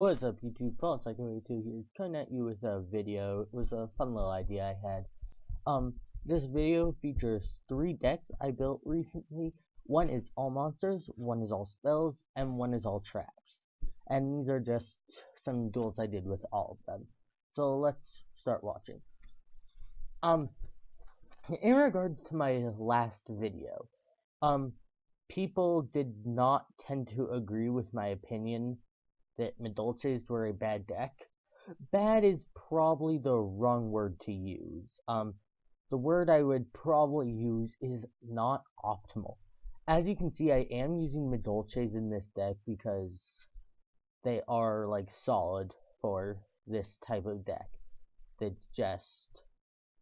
What's up, YouTube? Fallen Psycho 82 here, coming at you with a video. It was a fun little idea I had. This video features 3 decks I built recently. One is all monsters, one is all spells, and one is all traps. And these are just some duels I did with all of them. So let's start watching. In regards to my last video, people did not tend to agree with my opinion that Madolches were a bad deck. Bad is probably the wrong word to use. The word I would probably use is not optimal. As you can see, I am using Madolches in this deck because they are like solid for this type of deck. That's just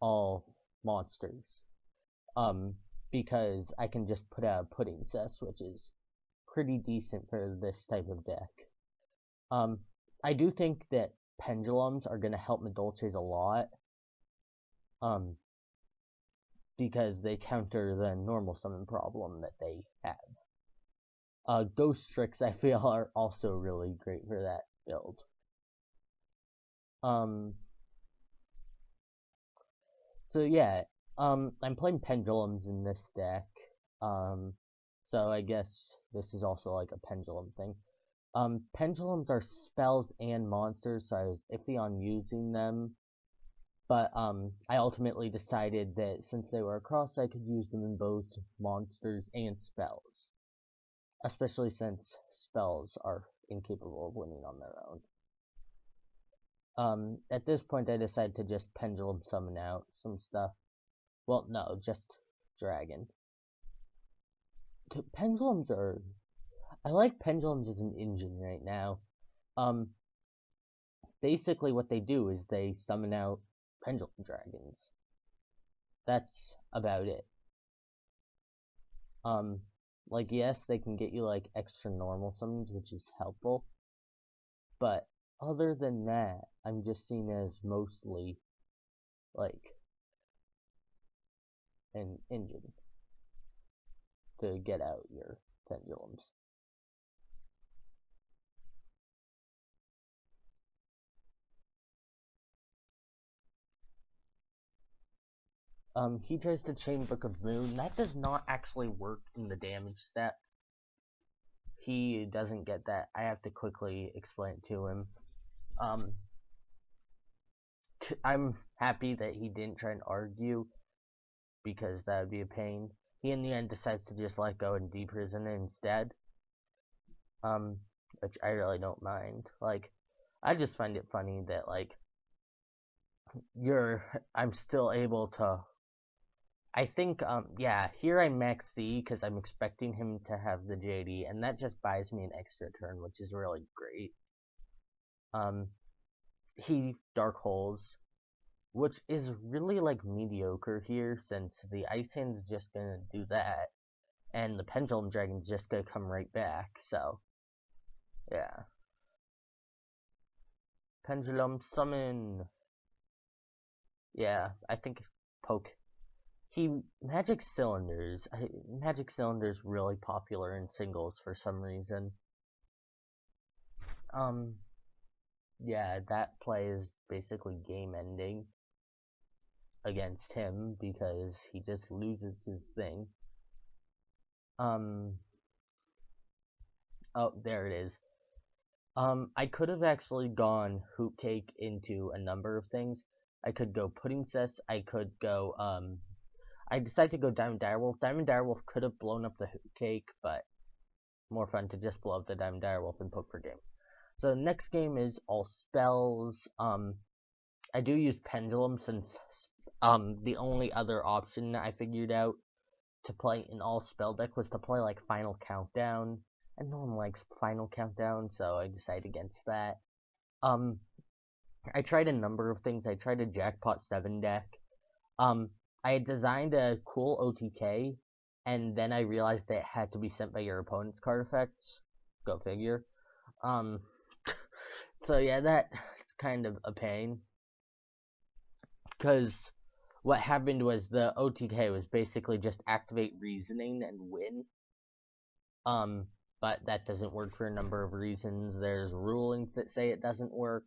all monsters. Because I can just put out Pudding Cess, which is pretty decent for this type of deck. I do think that pendulums are going to help Madolches a lot, because they counter the normal summon problem that they have. Ghost Tricks, I feel, are also really great for that build. So yeah, I'm playing pendulums in this deck, so I guess this is also like a pendulum thing. Pendulums are spells and monsters, so I was iffy on using them. But, I ultimately decided that since they were a cross, I could use them in both monsters and spells. Especially since spells are incapable of winning on their own. At this point I decided to just pendulum summon out some stuff. Well, no, just dragon. Pendulums are... I like pendulums as an engine right now. Basically what they do is they summon out pendulum dragons. That's about it. Like, yes, they can get you, like, extra normal summons, which is helpful. But, other than that, I'm just seen as mostly, like, an engine to get out your pendulums. He tries to chain Book of Moon. That does not actually work in the damage step. He doesn't get that. I have to quickly explain it to him. I'm happy that he didn't try and argue, because that would be a pain. He in the end decides to just let go and deprison it instead. Which I really don't mind. Like, I just find it funny that, like, I'm still able to... I think, yeah, here I max C because I'm expecting him to have the JD, and that just buys me an extra turn, which is really great. He Dark Holes, which is really, like, mediocre here, since the Ice Hand's just gonna do that, and the Pendulum Dragon's just gonna come right back, so, yeah. Pendulum Summon! Yeah, I think poke. Magic Cylinders really popular in singles for some reason. Yeah, that play is basically game ending against him because he just loses his thing. Oh, there it is. I could have actually gone Hoop Cake into a number of things. I could go Pudding Cess, I could go, I decided to go Diamond Direwolf. Diamond Direwolf could have blown up the Hoop Cake, but more fun to just blow up the Diamond Direwolf and poke for game. So the next game is all spells. I do use Pendulum since the only other option I figured out to play in all spell deck was to play like Final Countdown, and no one likes Final Countdown, so I decided against that. I tried a number of things. I tried a Jackpot 7 deck. I had designed a cool OTK, and then I realized that it had to be sent by your opponent's card effects. Go figure. So yeah, that's kind of a pain. Because what happened was the OTK was basically just activate Reasoning and win. but that doesn't work for a number of reasons. There's rulings that say it doesn't work.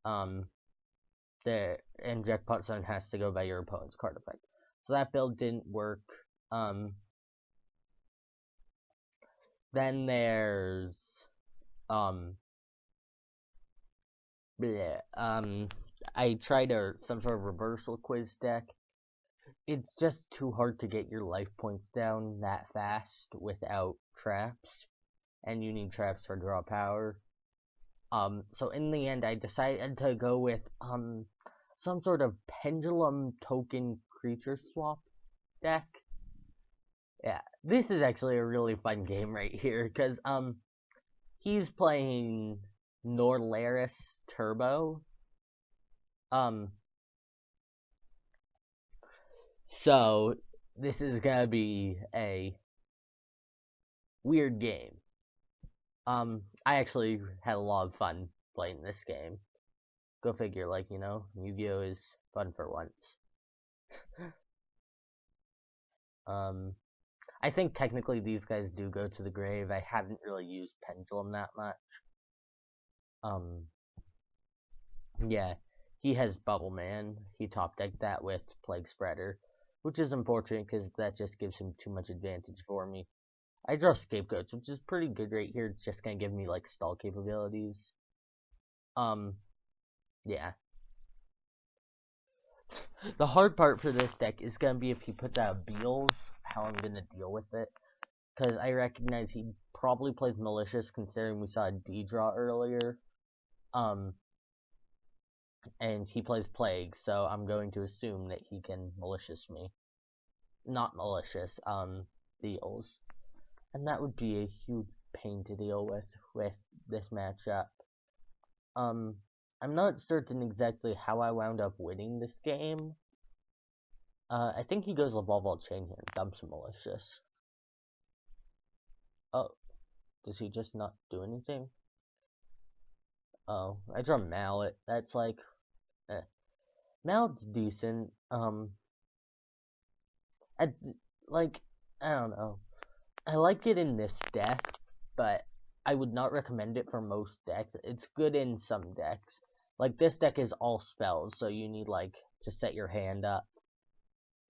And Jackpot Zone has to go by your opponent's card effect. So that build didn't work. Then there's I tried some sort of reversal quiz deck. It's just too hard to get your life points down that fast without traps, and you need traps for draw power. So in the end, I decided to go with some sort of pendulum token creature swap deck. Yeah, this is actually a really fun game right here, because he's playing Norlaris Turbo. So this is gonna be a weird game. I actually had a lot of fun playing this game. Go figure, like, you know, Yu-Gi-Oh! Is fun for once. I think technically these guys do go to the grave. I haven't really used Pendulum that much. Yeah, he has Bubble Man. He top decked that with Plague Spreader, which is unfortunate because that just gives him too much advantage for me. I draw Scapegoats, which is pretty good right here. It's just gonna give me, like, stall capabilities. Yeah. The hard part for this deck is gonna be if he puts out Beals, how I'm gonna deal with it. Because I recognize he probably plays Malicious, considering we saw a D-draw earlier. And he plays Plague, so I'm going to assume that he can Malicious me. Not Malicious, Beals. And that would be a huge pain to deal with this matchup. I'm not certain exactly how I wound up winning this game. I think he goes Lavalval Chain here and dumps Malicious. Oh, does he just not do anything? Oh, I draw Mallet. That's like, Mallet's decent. I don't know. I like it in this deck, but I would not recommend it for most decks. It's good in some decks. Like, this deck is all spells, so you need, like, to set your hand up,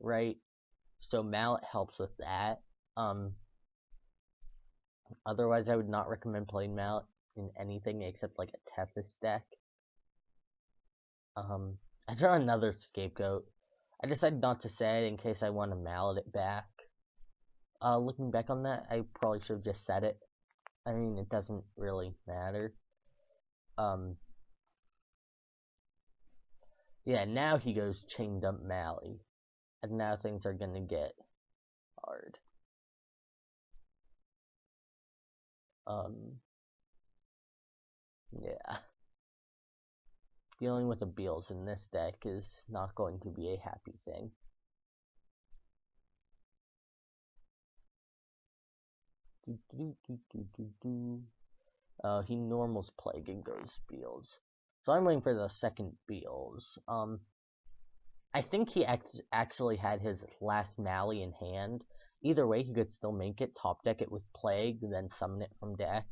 right? So Mallet helps with that. Otherwise, I would not recommend playing Mallet in anything except, like, a Tethys deck. I draw another Scapegoat. I decided not to set it in case I want to Mallet it back. Looking back on that, I probably should have just said it. I mean, it doesn't really matter. Yeah, now he goes Chain Dump Mally. And now things are gonna get hard. Yeah. Dealing with the Beals in this deck is not going to be a happy thing. He normals Plague and goes Beals. So I'm waiting for the second Beals. I think he actually had his last Mally in hand. Either way, he could still make it, top deck it with Plague, then summon it from deck.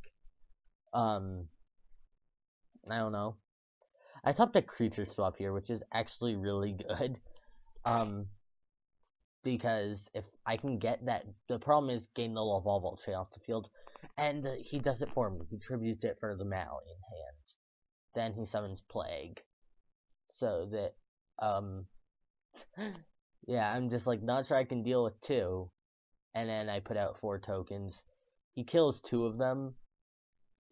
I don't know. I top deck Creature Swap here, which is actually really good. Because if I can get that, the problem is gain the Lavalval Chain off the field, and he does it for me. He tributes it for the Mally in hand. Then he summons Plague. So that, yeah, I'm just, like, not sure I can deal with 2. And then I put out 4 tokens. He kills 2 of them,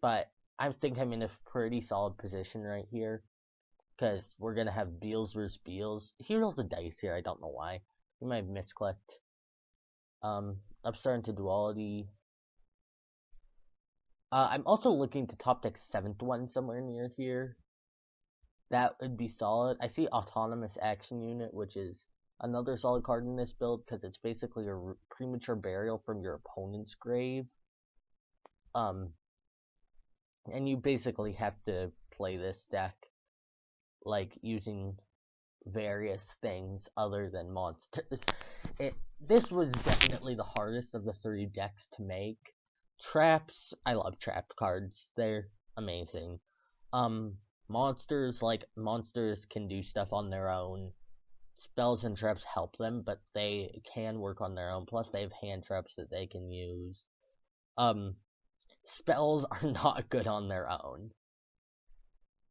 but I think I'm in a pretty solid position right here. Because we're gonna have Beals versus Beals. He rolls the dice here, I don't know why. He might have misclicked. Upstart into Duality. I'm also looking to top deck 7th one somewhere near here. That would be solid. I see Autonomous Action Unit, which is another solid card in this build, because it's basically a premature burial from your opponent's grave. And you basically have to play this deck, like, using various things other than monsters. This was definitely the hardest of the 3 decks to make, Traps, I love trap cards. They're amazing. Monsters, like, monsters can do stuff on their own. Spells and traps help them, but they can work on their own. Plus, they have hand traps that they can use. Spells are not good on their own.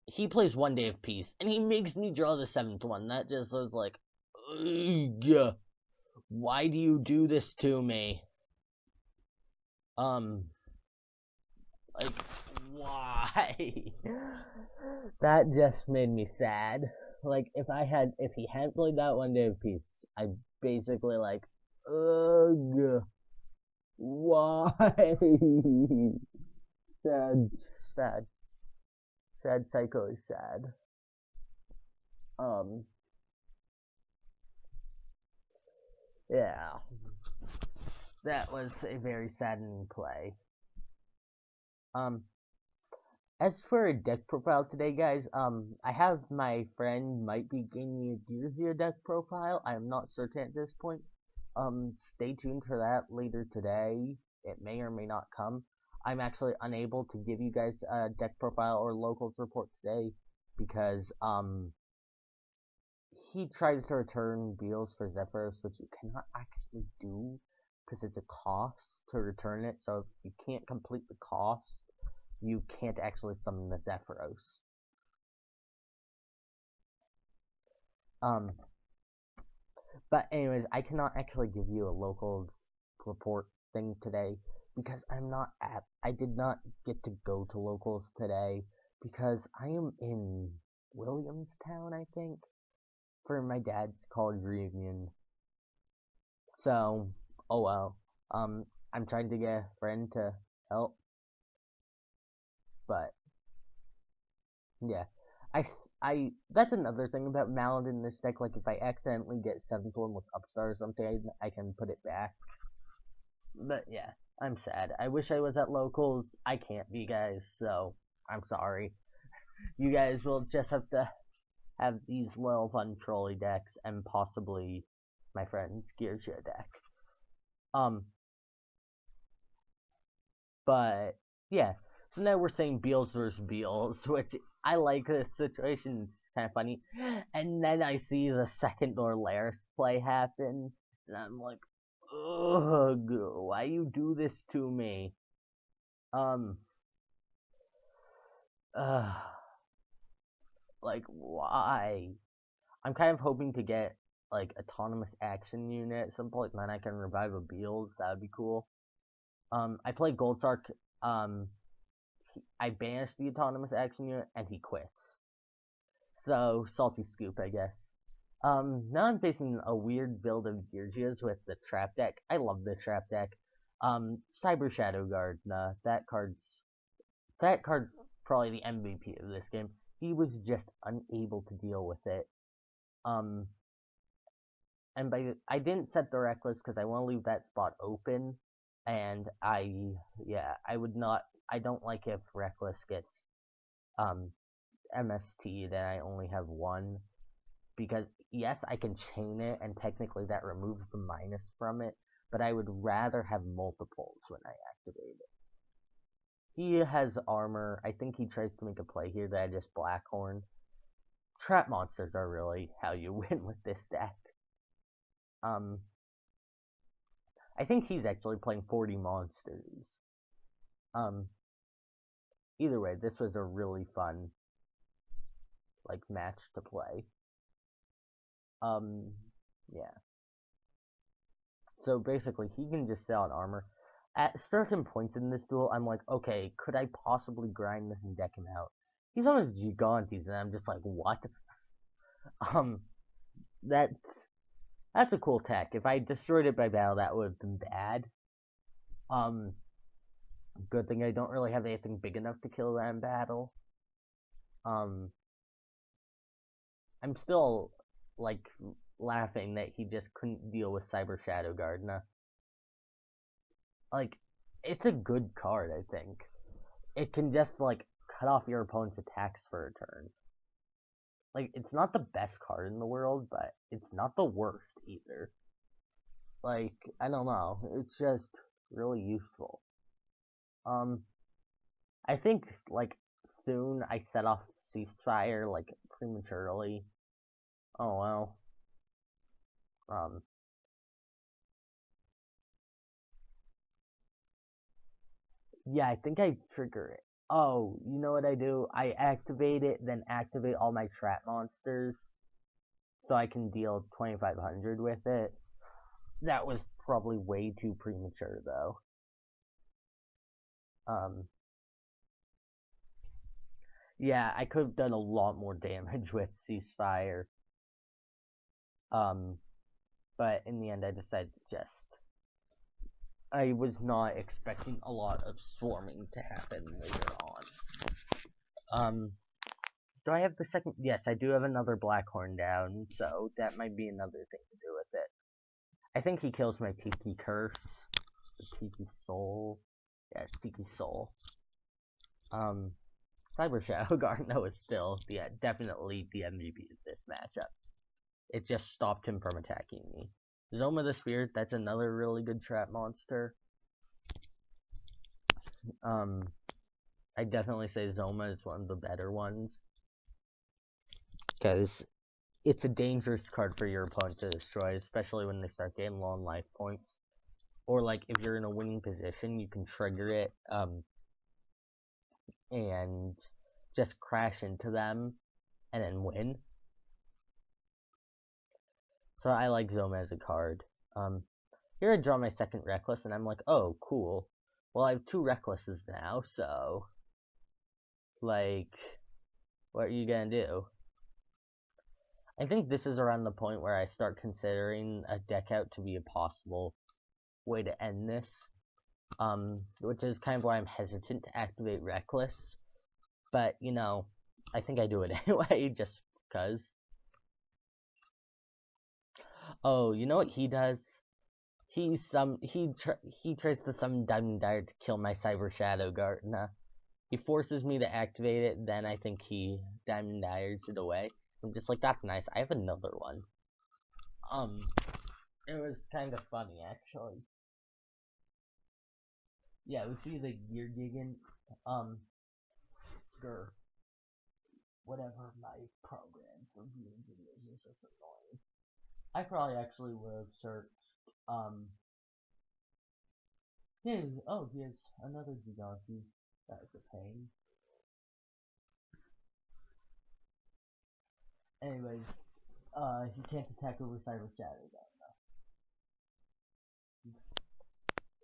He plays One Day of Peace, and he makes me draw the 7th one. That just was like, ugh, why do you do this to me? Like, why? That just made me sad. Like, if he hadn't played that One Day of Peace, I basically like, ugh, why? Sad, sad, sad. Psycho is sad. Um, yeah, that was a very saddening play. Um, As for a deck profile today, guys, I have my friend might be giving me a Gearzia deck profile. I am not certain at this point. Stay tuned for that later today. It may or may not come. I'm actually unable to give you guys a deck profile or locals report today because, he tries to return Beals for Zephyros, which you cannot actually do because it's a cost to return it. So if you can't complete the cost, you can't actually summon the Zephyros. But anyways, I cannot actually give you a locals report thing today because I did not get to go to locals today because I am in Williamstown, I think, for my dad's college reunion. So, oh well. I'm trying to get a friend to help, but yeah. That's another thing about Maladin in this deck. Like, if I accidentally get 7th one with Upstar or something, I can put it back. But yeah, I'm sad. I wish I was at locals. I can't be, guys, so I'm sorry. You guys will just have to have these little fun trolley decks and possibly my friend's Gearzia deck. But yeah. So now we're saying Beals versus Beals, which I like. This situation. It's kind of funny. And then I see the second Norlaris play happen, and I'm like, ugh, why you do this to me? Uh, like, why? I'm kind of hoping to get, like, autonomous action unit at some point, and then I can revive a Beals. That would be cool. I play Goldsark. I banished the autonomous action unit, and he quits. So, salty scoop, I guess. Now I'm facing a weird build of Gearzias with the trap deck. I love the trap deck. Cyber Shadow Guard, that card's probably the MVP of this game. He was just unable to deal with it. And I didn't set the Reckless because I want to leave that spot open, and I don't like if Reckless gets, MST, then I only have one. Because, yes, I can chain it, and technically that removes the minus from it, but I would rather have multiples when I activate it. He has armor. I think he tries to make a play here that I just Blackhorn. Trap monsters are really how you win with this deck. I think he's actually playing 40 monsters. Either way, this was a really fun, like, match to play. Yeah. So basically, he can just sell an armor. At certain points in this duel, I'm like, okay, could I possibly grind this and deck him out? He's on his Gigantes, and I'm just like, what? That's a cool tech. If I destroyed it by battle, that would have been bad. Good thing I don't really have anything big enough to kill that in battle. I'm still, like, laughing that he just couldn't deal with Cyber Shadow Gardener. Like, it's a good card, I think. It can just, like, cut off your opponent's attacks for a turn. Like, it's not the best card in the world, but it's not the worst either. Like, I don't know. It's just really useful. I think, like, soon I set off ceasefire, like, prematurely. Oh, well. Yeah, I think I trigger it. Oh, you know what I do? I activate it, then activate all my trap monsters, so I can deal 2500 with it. That was probably way too premature, though. Um, yeah, I could have done a lot more damage with ceasefire. Um, but in the end, I decided to just. I was not expecting a lot of swarming to happen later on. Do I have the second? Yes, I do have another Blackhorn down, so that might be another thing to do with it. I think he kills my Tiki Curse. The Tiki Soul. Yeah, Tiki Soul. Cyber Shadow Garno is still, yeah, definitely the MVP of this matchup. It just stopped him from attacking me. Zoma the Spirit, that's another really good trap monster. I definitely say Zoma is one of the better ones. Because it's a dangerous card for your opponent to destroy, especially when they start getting low on life points. Or, like, if you're in a winning position, you can trigger it, and just crash into them, and then win. So I like Zoma as a card. Here I draw my second Reckless, and I'm like, oh, cool. Well, I have 2 Recklesses now, so, like, what are you gonna do? I think this is around the point where I start considering a deck out to be a possible way to end this. Which is kind of why I'm hesitant to activate Reckless. But, you know, I think I do it anyway, just because. Oh, you know what he does? He tries to summon Diamond Dire to kill my Cyber Shadow Gardener. He forces me to activate it, then I think he Diamond Dires it away. I'm just like, that's nice. I have another one. It was kind of funny, actually. Yeah, we see the Gear Gigan, Grr. Whatever my program for viewing videos is just annoying. I probably actually would have searched, he has another Gigante. That's a pain. Anyways, he can't attack over Cyber Shadow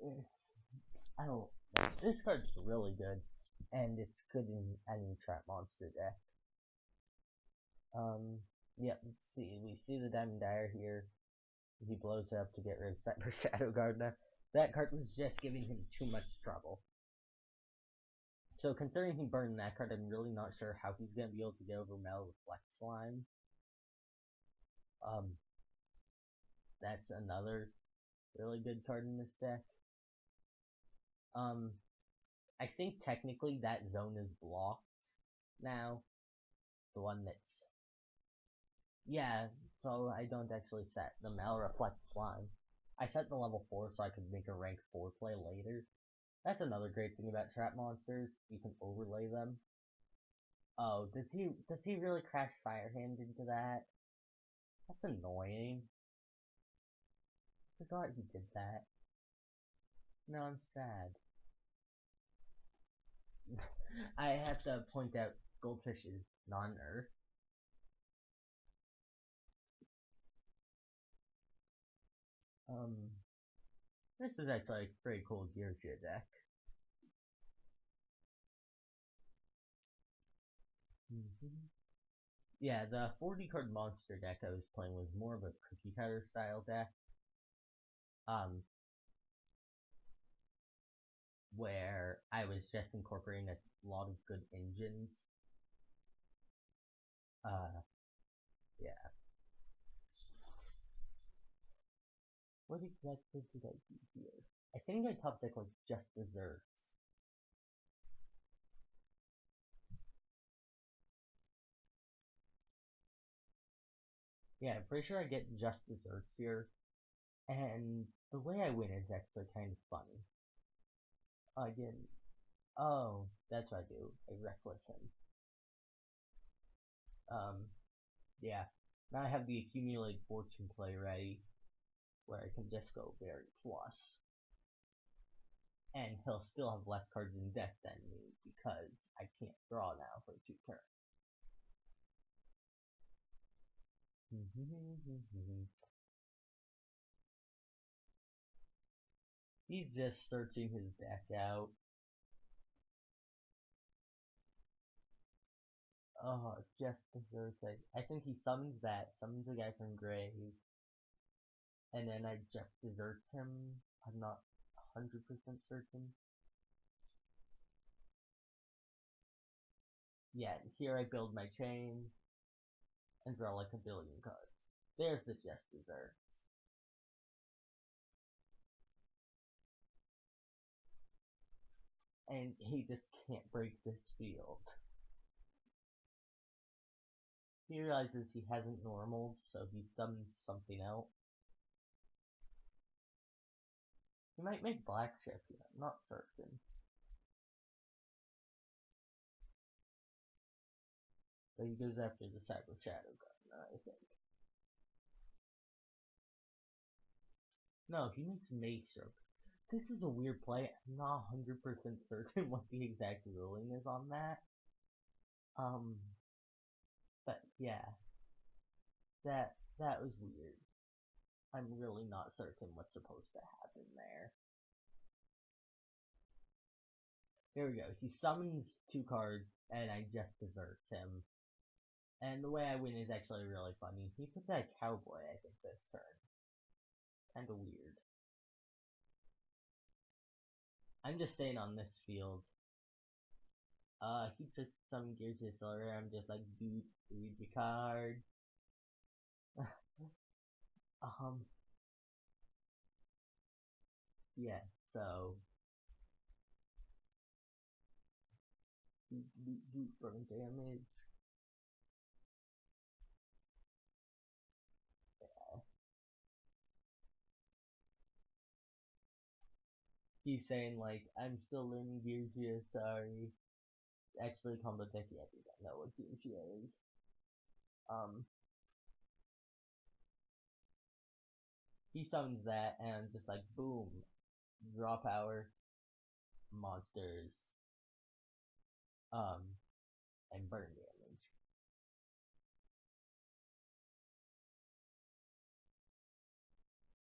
though. I don't know. This card's really good, and it's good in any trap monster deck. Yeah, let's see. We see the Diamond Dire here. He blows it up to get rid of Cyber Shadow Gardener. That card was just giving him too much trouble. So considering he burned that card, I'm really not sure how he's gonna be able to get over Reflect Slime. That's another really good card in this deck. I think technically that zone is blocked now. The one that's... Yeah, so I don't actually set the Reflect Slime. I set the level 4 so I could make a rank 4 play later. That's another great thing about trap monsters. You can overlay them. Oh, does he really crash Firehand into that? That's annoying. I forgot he did that. No, I'm sad. I have to point out Goldfish is non-Earth. This is actually a pretty cool Gearshare deck. Yeah, the 40 card monster deck I was playing was more of a cookie cutter style deck. Where I was just incorporating a lot of good engines. Yeah. What exactly did I do here? I think I top deck like just desserts. Yeah, I'm pretty sure I get just desserts here. And the way I win is actually kind of funny. Again, Oh, that's what I do. I reckless him. Yeah. Now I have the accumulate fortune play ready, where I can just go very plus. And he'll still have less cards in deck than me, because I can't draw now for 2 turns. He's just searching his deck out. Oh, just deserves it. I think he summons the guy from Grave, and then I just deserts him. I'm not 100% certain. Yeah, here I build my chain, and draw like a billion cards. There's the just deserts. And he just can't break this field. He realizes he hasn't normaled, so he summons something else. He might make Black Ship here, I'm not certain. But he goes after the Cyber Shadow Gardener, I think. No, he makes Maestro. This is a weird play. I'm not 100% certain what the exact ruling is on that. But yeah, that was weird. I'm really not certain what's supposed to happen there. Here we go. He summons 2 cards, and I just deserts him. And the way I win is actually really funny. He puts out a Cowboy, I think, this turn. Kinda weird. I'm just staying on this field. He just summoned Gears Accelerator. I'm just like, dude, read the card. Yeah, so. Burn damage. Yeah. He's saying, like, I'm still learning Geargia, sorry. Actually, combo deck, yeah, I don't know what Geargia is. He summons that, and just like, boom, draw power, monsters, and burn damage.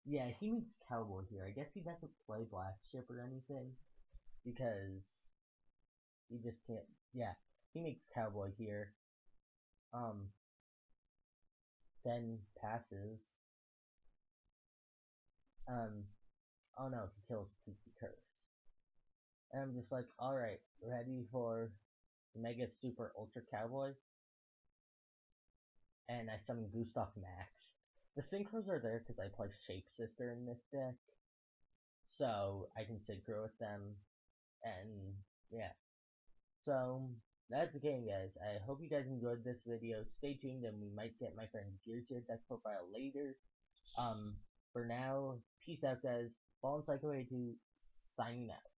Yeah, he makes Cowboy here. I guess he doesn't play Black Ship or anything, because he just can't, yeah, he makes Cowboy here. Then passes. Oh no, he kills Tiki Curse. And I'm just like, alright, ready for Mega Super Ultra Cowboy? And I summon Gustav Max. The synchros are there because I play Shapeshifter in this deck. So I can synchro with them. And yeah. So that's the game, guys. I hope you guys enjoyed this video. Stay tuned and we might get my friend Gearja deck profile later. For now, peace out, guys. Fallen Psycho 82 signing out.